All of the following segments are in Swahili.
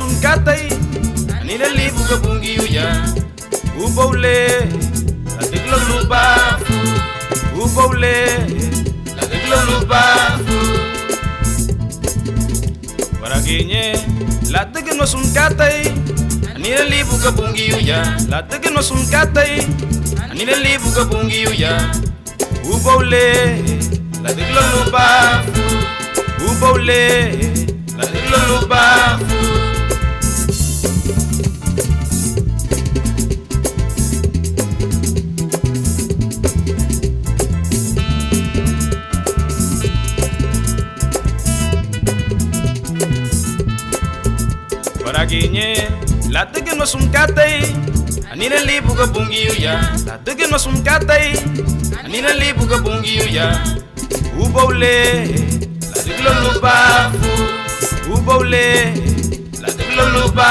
sunkatai anina libu ka bungi uya ubaule la tiklo lupa ubaule la tiklo lupa para guiñe la tige no sunkatai anina libu ka bungi uya la tige no sunkatai anina libu ka bungi uya ubaule la tiklo lupa ubaule la tiklo lupa para guiñe la tige no sunkatai anina libu ka bungi uya la tige no sunkatai anina libu ka bungi uya ubaule la tiklo lupa ubaule la tiklo lupa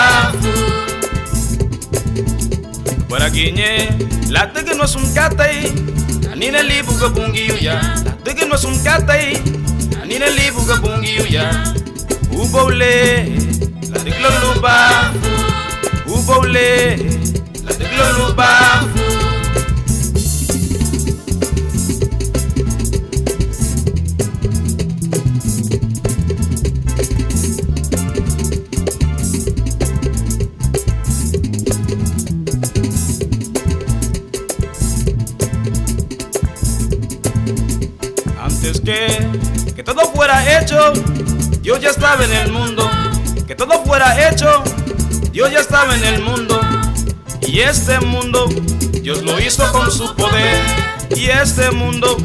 para guiñe la tige no sunkatai anina libu ka bungi uya la tige no sunkatai anina libu ka bungi uya ubaule la tiklo lupa ubaule la tiklo lupa antes que todo fuera hecho, Dios ya estaba en el mundo. Que todo fuera hecho, Dios ya estaba en el mundo. Y este mundo, Dios lo hizo con su poder. Y este mundo,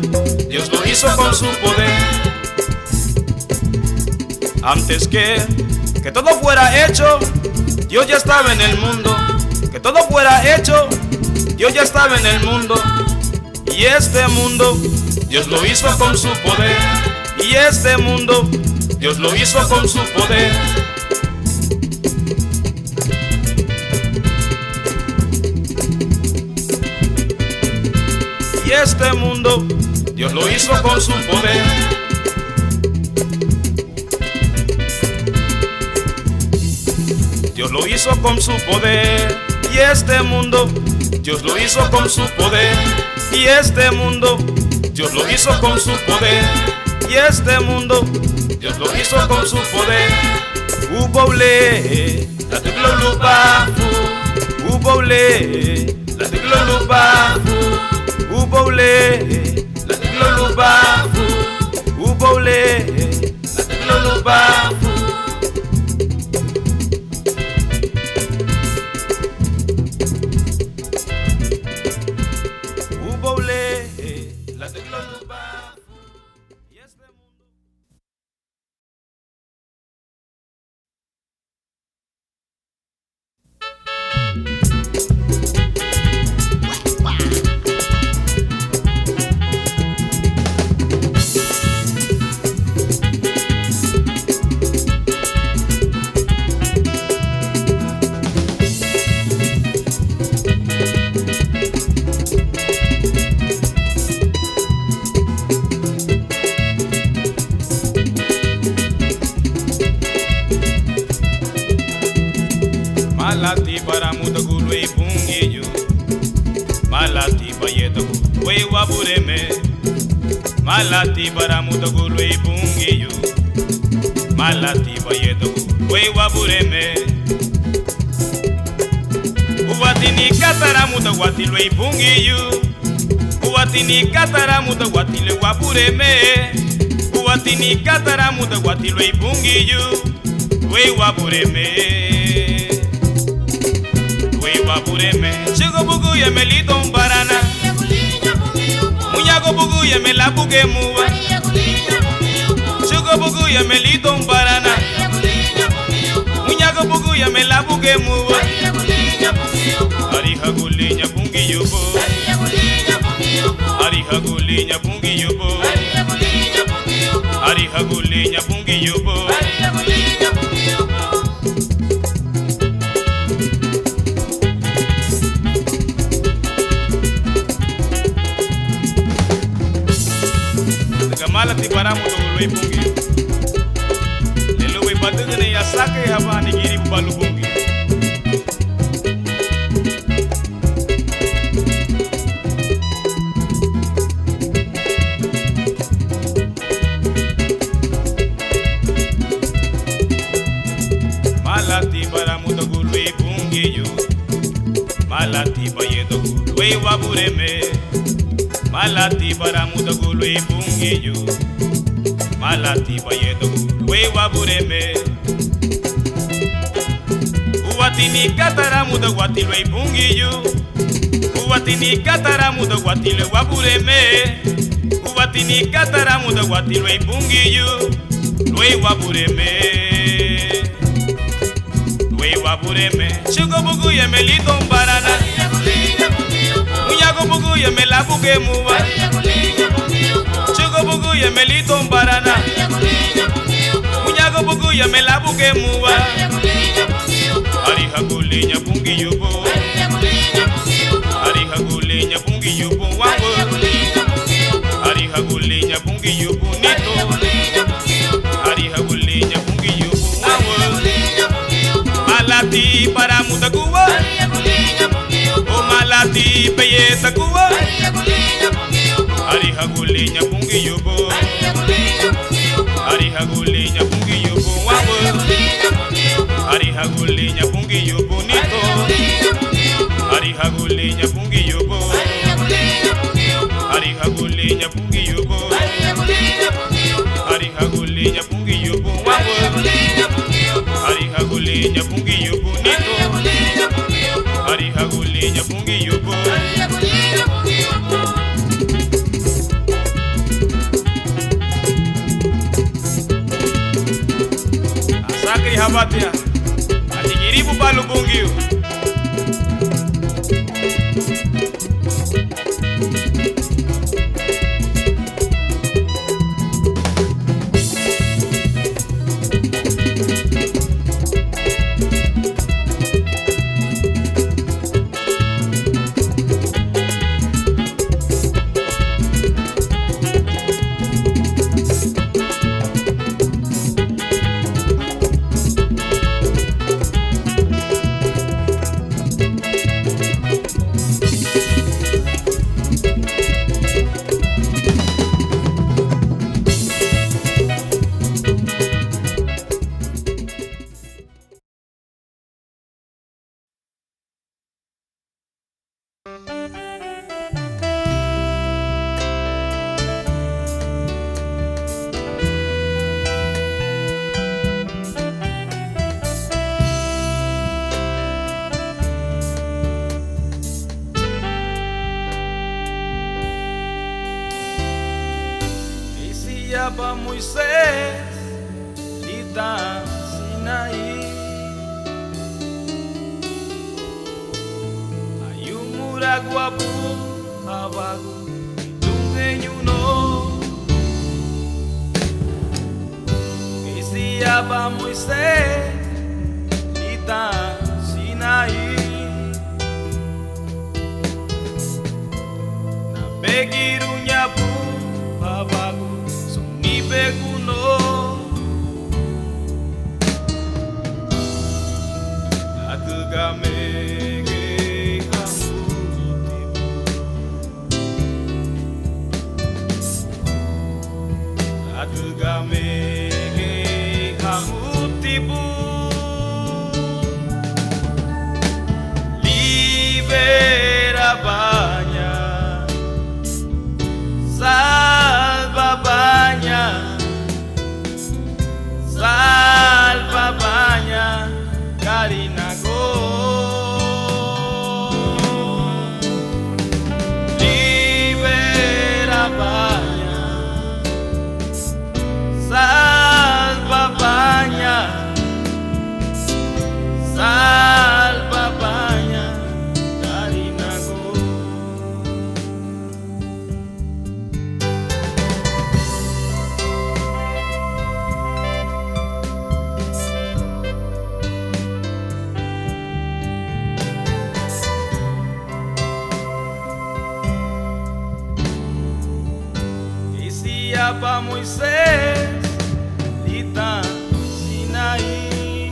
Dios lo hizo con su poder. Antes que todo fuera hecho, Dios ya estaba en el mundo. Que todo fuera hecho, Dios ya estaba en el mundo. Y este mundo, Dios lo hizo con su poder. Y este mundo, Dios lo hizo con su poder. Y este mundo, Dios lo hizo con su poder. Dios lo hizo con su poder. Y este mundo, Dios lo hizo con su poder. Y este mundo, Dios lo hizo con su poder. Y este mundo, Dios lo hizo con su poder. Ubaule, la tiklo lupa. Ubaule, la tiklo lupa. Ubaule, la tiklo lupa. Ubaule, la tiklo lupa. Ubaule, la tiklo lupa. Malati para mutagulu e bungiyo, malati bayeto we wabureme. Malati para mutagulu e bungiyo, malati bayeto we wabureme. Uwatini katara mutawatilo e bungiyo, uwatini katara mutawatilo wabureme. Uwatini katara mutawatilo e bungiyo, we wabureme. Wapureme, chigo bugu ya melito mbarana, munyago bugu ya melabuke muwa, chigo bugu ya melito mbarana, munyago bugu ya melabuke muwa, ariha gulinya bungi yubo, ariha gulinya bungi yubo, ariha gulinya bungi yubo. Malati para muto lo ipungi, lelo we badene ya sake habani giri. balubungi. Malati bara muda gulwe bungi yo, malati bayedo gulwe wabureme. Malati bara muda gulwe bungi yo, malati bayedo gulwe wabureme. Uwatini katara muda watilwe bungi yo, uwatini katara muda watilwe wabureme. Uwatini katara muda watilwe bungi yo, lwe wabureme. Wabureme Chugo bugu ye melito mbarana Munyago bugu ye melabuge muwa Chugo bugu ye melito mbarana Munyago bugu ye melabuge muwa Ari hagule nyapungi yubo Ari hagule nyapungi yubo wangu Ari hagule nyapungi yubo nito Ari hagule nyapungi yubo wangu Malati para muda kuwa O malati peye takuwa Ari hagule nyapungi yubo Ari hagule nyapungi yubo wangu Ari hagule nyapungi yubo nito Ari hagule nyapungi yubo Ari hagule nyapungi yubo Ari hagule nyapungi yubo wangu Ari hagule nyapungi yubo nito Ari hagule nyapungi yubo Asakri habatia Atigiribu balubungi yo Ba Moisés Lita Sinai Ayumuraguabu Abagu Tungenyuno Ba Moisés Lita Sinai Na Begirunyabu Abagu Beguno Atugamege Hamutibu Libera banha Salva banha Salva banha Karinago Libera banha Salva banha Salva banha Karinago Ba Moisés Lita Sinai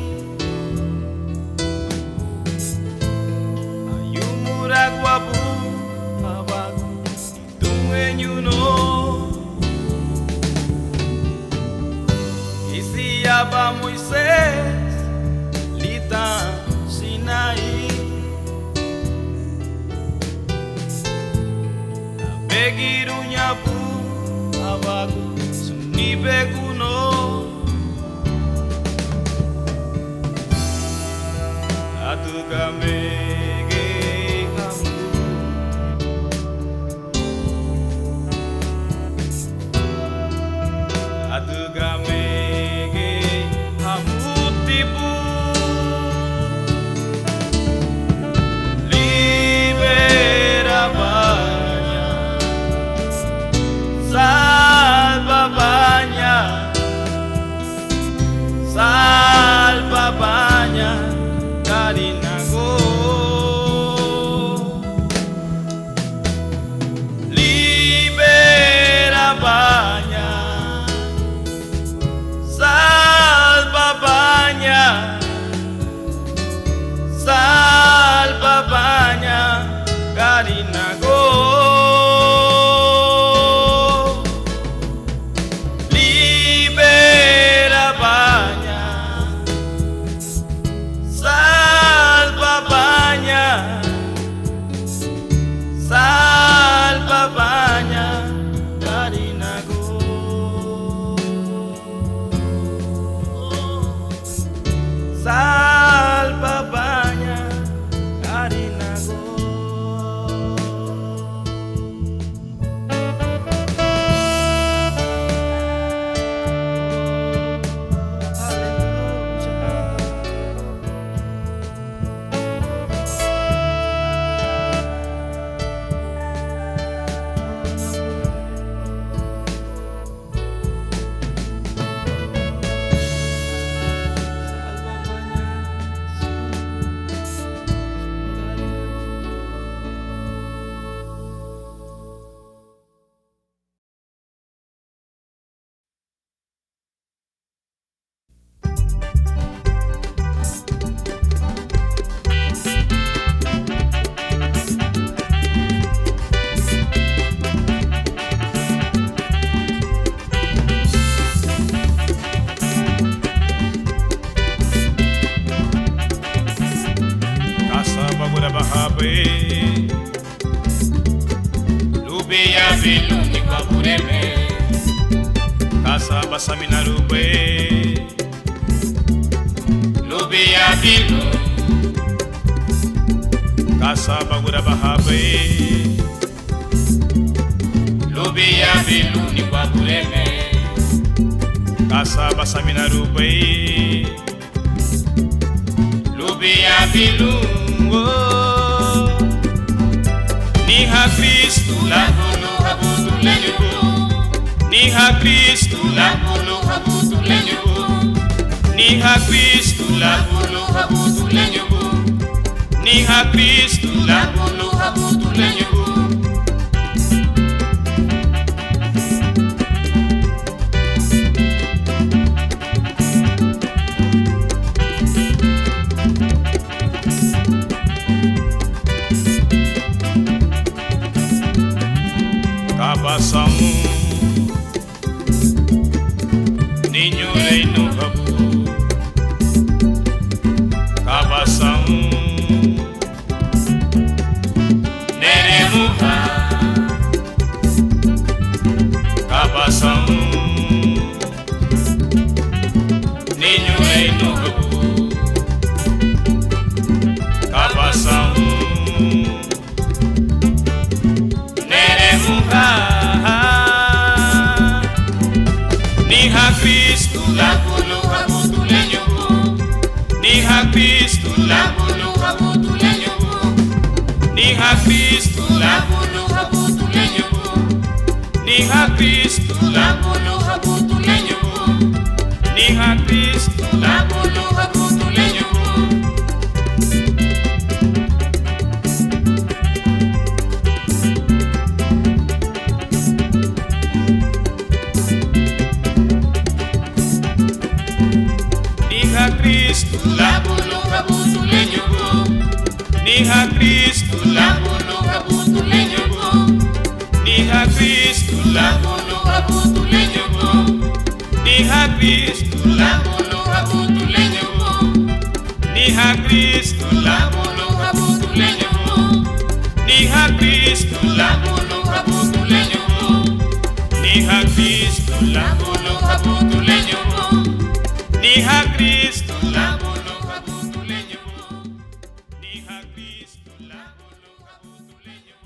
hija Cristo la coloca butuleño.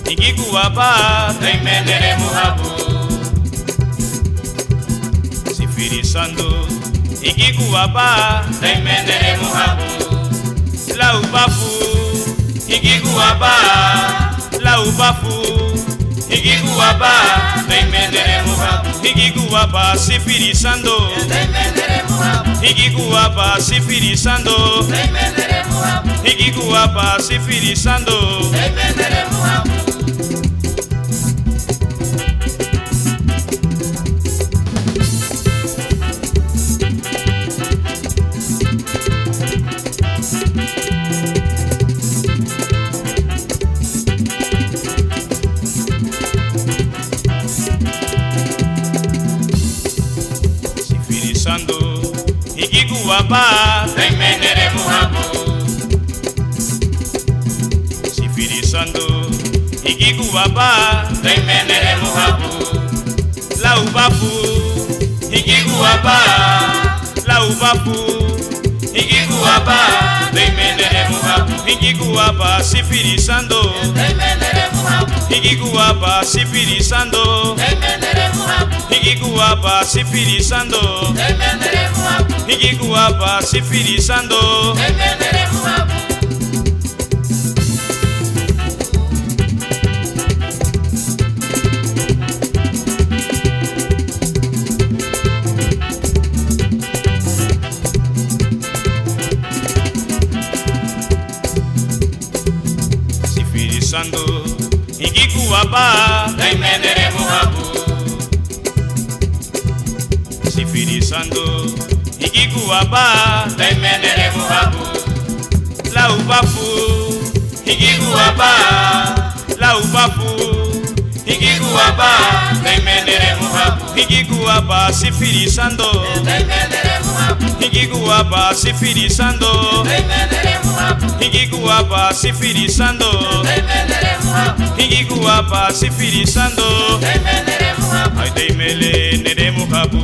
Ikikuwapa taimendele muhabu Sifirisando Ikikuwapa taimendele muhabu La ubafu Ikikuwapa La ubafu Ikikuwapa taimendele muhabu Ikikuwapa sifirisando taimendele muhabu Ikikuwapa sifirisando taimendele muhabu Ikikuwapa sifirisando taimendele muhabu ikikuwapa Daimenere muhabu sifirisando ikikuwapa Daimenere muhabu laubafu ikikuwapa laubafu Ikikuwapa Daimenere muhabu ikikuwapa sifirisando Daimenere muhabu ikikuwapa sifirisando Daimenere muhabu ikikuwapa sifirisando Daimenere muhabu ikikuwapa sifirisando Daimenere muhabu sifirisando ikikuwapa Daimenere muhabu sifirisando ikikuwapa Daimenere muhabu laubafu ikikuwapa laubafu Ikikuwapa Daimenere muhabu ikikuwapa sifirisando Daimenere muhabu ikikuwapa sifirisando Daimenere muhabu ikikuwapa sifirisando Daimenere muhabu ikikuwapa sifirisando Daimenere muhabu ay daimele nere muhabu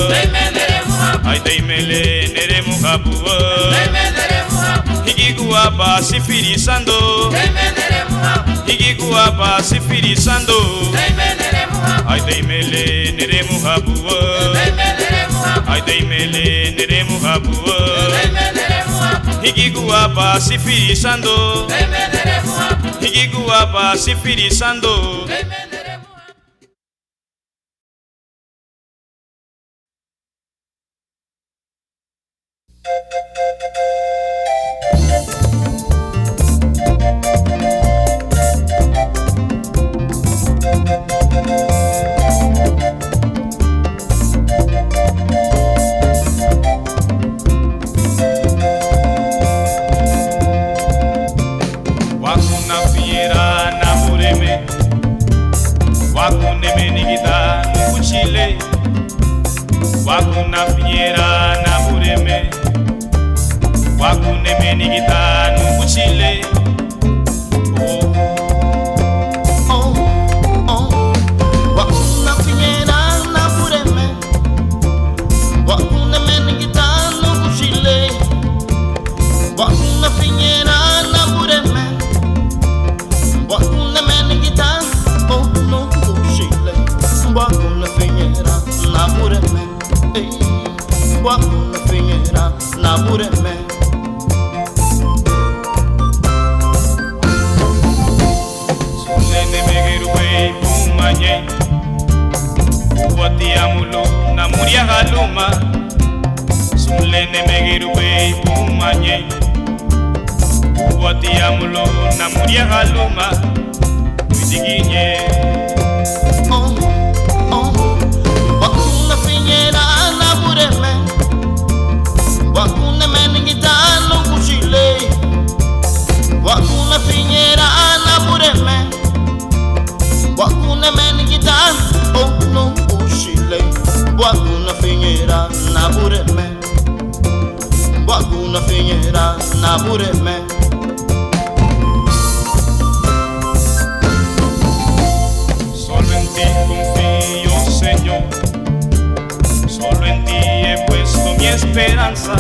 Daimenere muhabu ay daimele nere muhabu Daimenere muhabu ikikuwapa sifirisando Daimenere muhabu ikikuwapa sifirisando Daimenere muhabu ay daimele nere muhabu Daimenere muhabu ay daimele nere muhabu Daimenere muhabu ikikuwapa sifirisando Daimenere muhabu ikikuwapa sifirisando Daimenere muhabu wakuna fiera na mureme wakuneme nigida nukuchile wakuna fiera na mureme wakuneme nigida nukuchile oh. Wakuna finyera na bureme Wakuna menigita no kushile Wakuna finyera na bureme Wakuna menigita oh no kushile Wakuna finyera na bureme Wakuna finyera na bureme Nene megerwe pumanye Uwati amulo na muria haluma Sumlene megerwe pumanye Uwati amulo na muria haluma Widiginye Wakuna finyera na bureme Wakuna menigita no kushile Wakuna finyera na bureme Wakuna menigita oh no kushile Wakuna finyera na bureme Wakuna finyera na bureme Solo en ti confío, Señor. Solo en ti he puesto mi esperanza.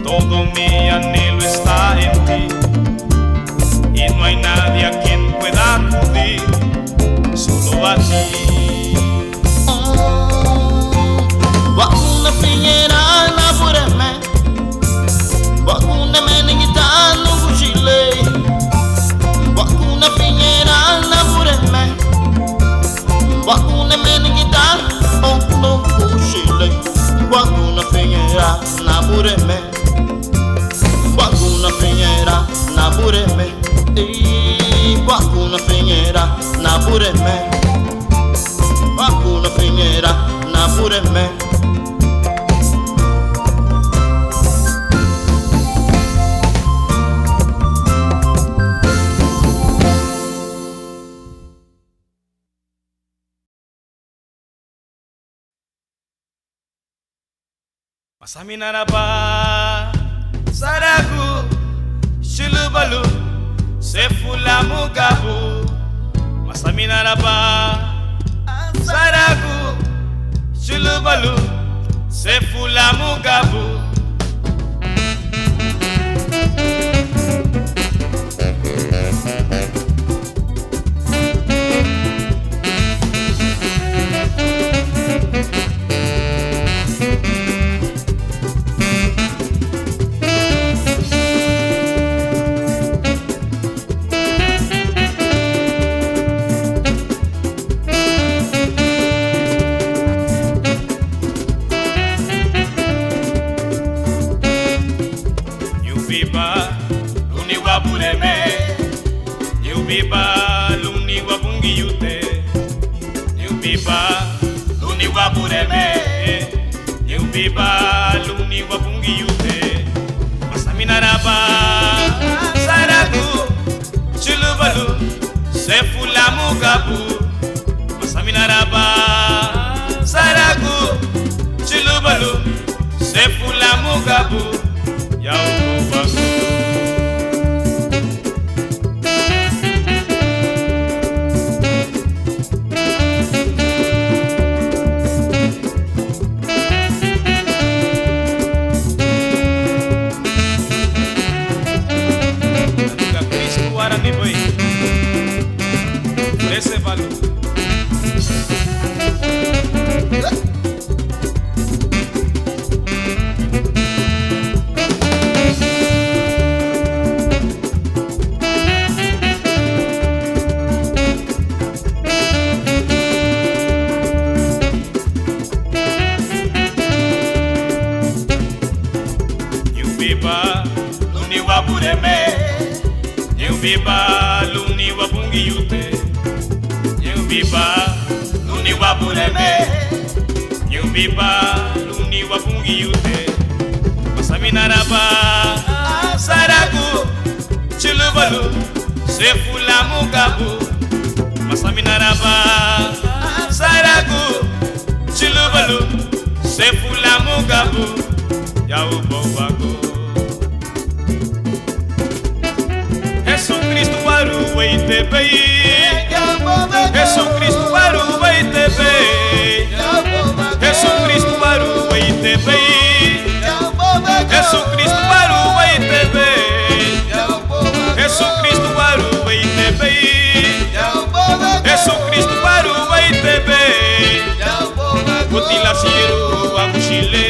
Todo mi anhelo está en ti. Y no hay nadie a quien pueda acudir. Solo a ti. Wakuna finyera na bureme Wakuna menigita no kushile Wakuna finyera na bureme Wakuna menigita oh no kushile Wakuna finyera na bureme Wakuna finyera na bureme Wakuna finyera na bureme Wakuna finyera na bureme Masaminaraba Saragu Shulubalu Sefula Mugabu Masaminaraba Saragu Shulubalu Sefula Mugabu. Biba luni wa bungi yute New biba luni wa bureme New biba luni wa bungi yute Masaminaraba Saragu Chulubalu Sefula Mugabu Masaminaraba Saragu Chulubalu Sefula Mugabu Yao Bagu. Ese valor. Biba luni wa bureme New biba luni wa bungi yute New biba luni wa bureme New biba luni wa bungi yute Masaminaraba Saragu Chulubalu Sefula Mugabu Masaminaraba Saragu Chulubalu Sefula Mugabu Yao Bago. Jesucristo waru waite bei Jesucristo waru waite bei Jesucristo waru waite bei Jesucristo waru waite bei Jesucristo waru waite bei Jesucristo waru waite bei Mutilasiru wa mushile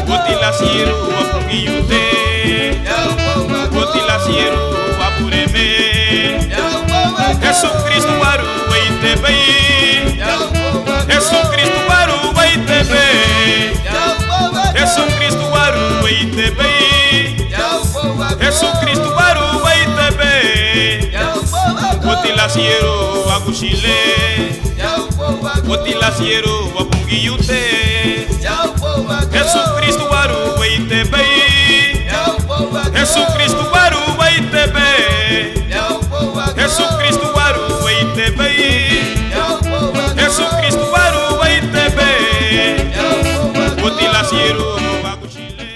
Mutilasiru wa pungiyute Mutilasiru wa pureme Jesucristo waru waite bei Jesucristo waru waite bei Jesucristo waru waite bei Jesucristo waru waite bei Mutilasiru wa kushile Mutilasiru wa pungiyute Jesucristo waru waite bei Jesucristo waru waite bei Jesucristo waru waite bei Jesucristo waru waite bei Mutilasiru wa kushile.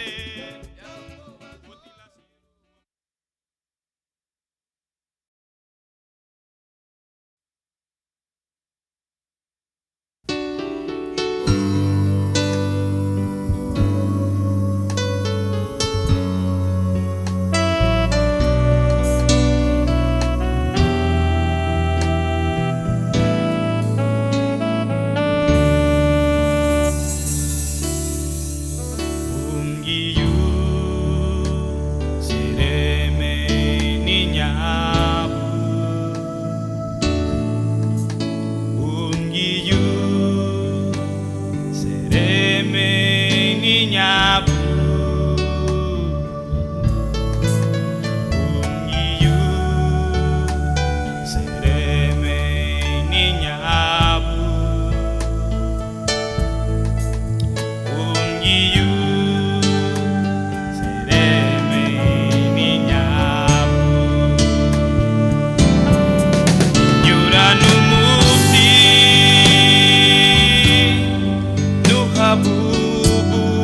Bubu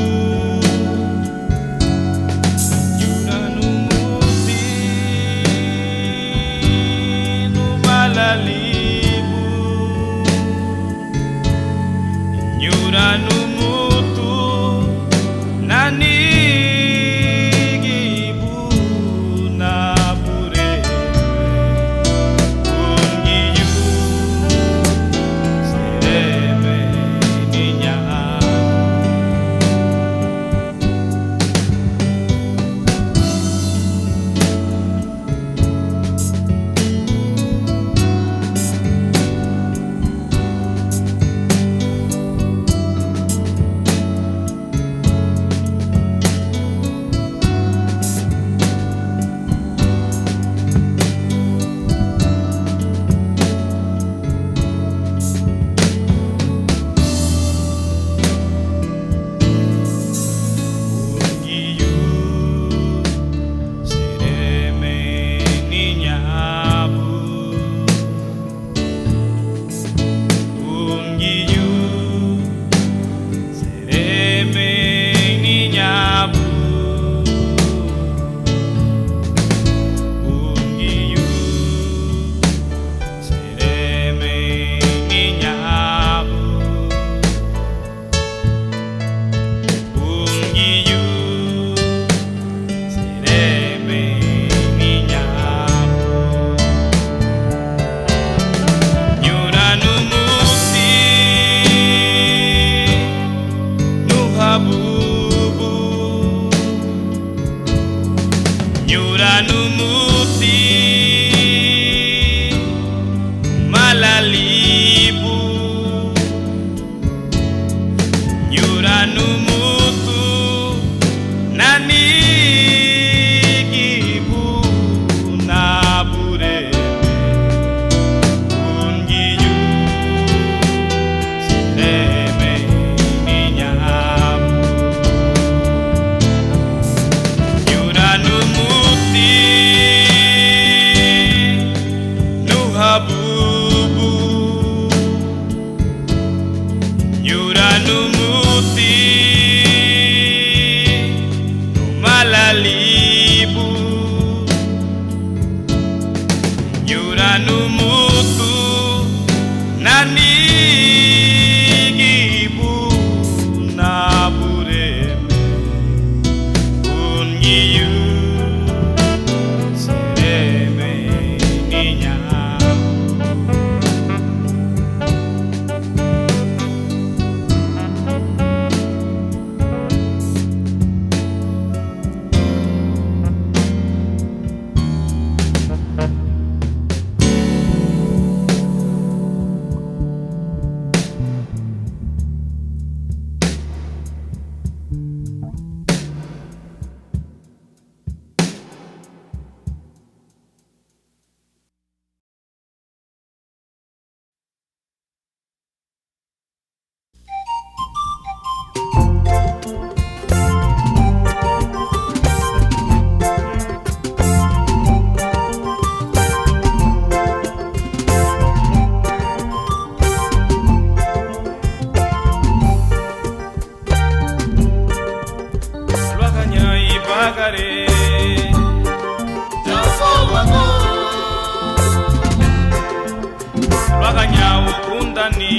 Lwaganya ukundani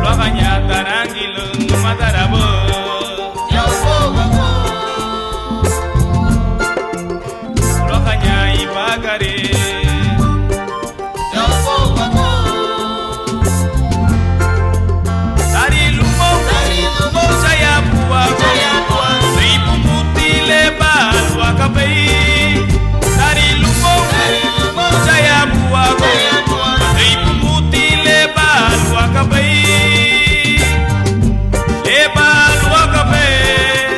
Lwaganya tarangilo madarabo Lwaganya ibagare Dari lumo Jaya buwa Ribu mutile balwa kabei Dari lumo Jaya buwa Ribu mutile balwa kabei Le balwa kabei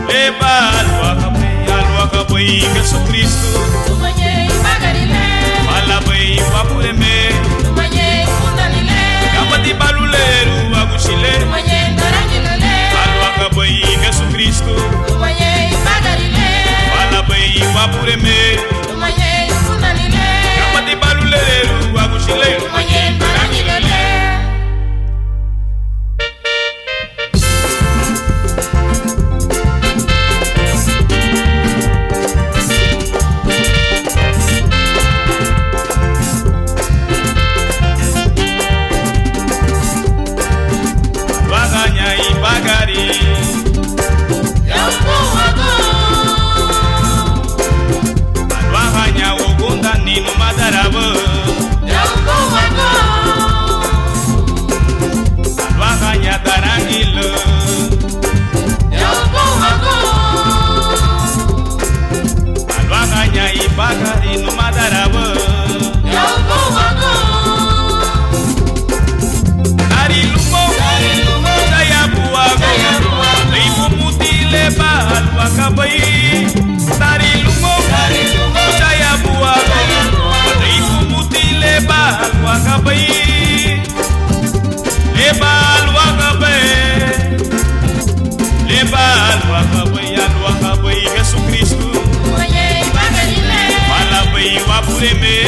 Le balwa kabei Alwa kabei Yesu Kristo Fala bei wapureme Kapati baluleru agushile Alwa kabei Yesu Kristo Fala bei wapureme Kapati baluleru agushile Lwaganya ibagari Lwaganya ugundani no madarabo Lwaganya tarangilo Lwaganya ibagari no madarabo Dari lumo Jaya buwa Ribu mutile balwa kabei Dari lumo Jaya buwa Ribu mutile balwa kabei Le balwa kabei Le balwa kabei Alwa kabei Yesu Kristo Fala bei wapureme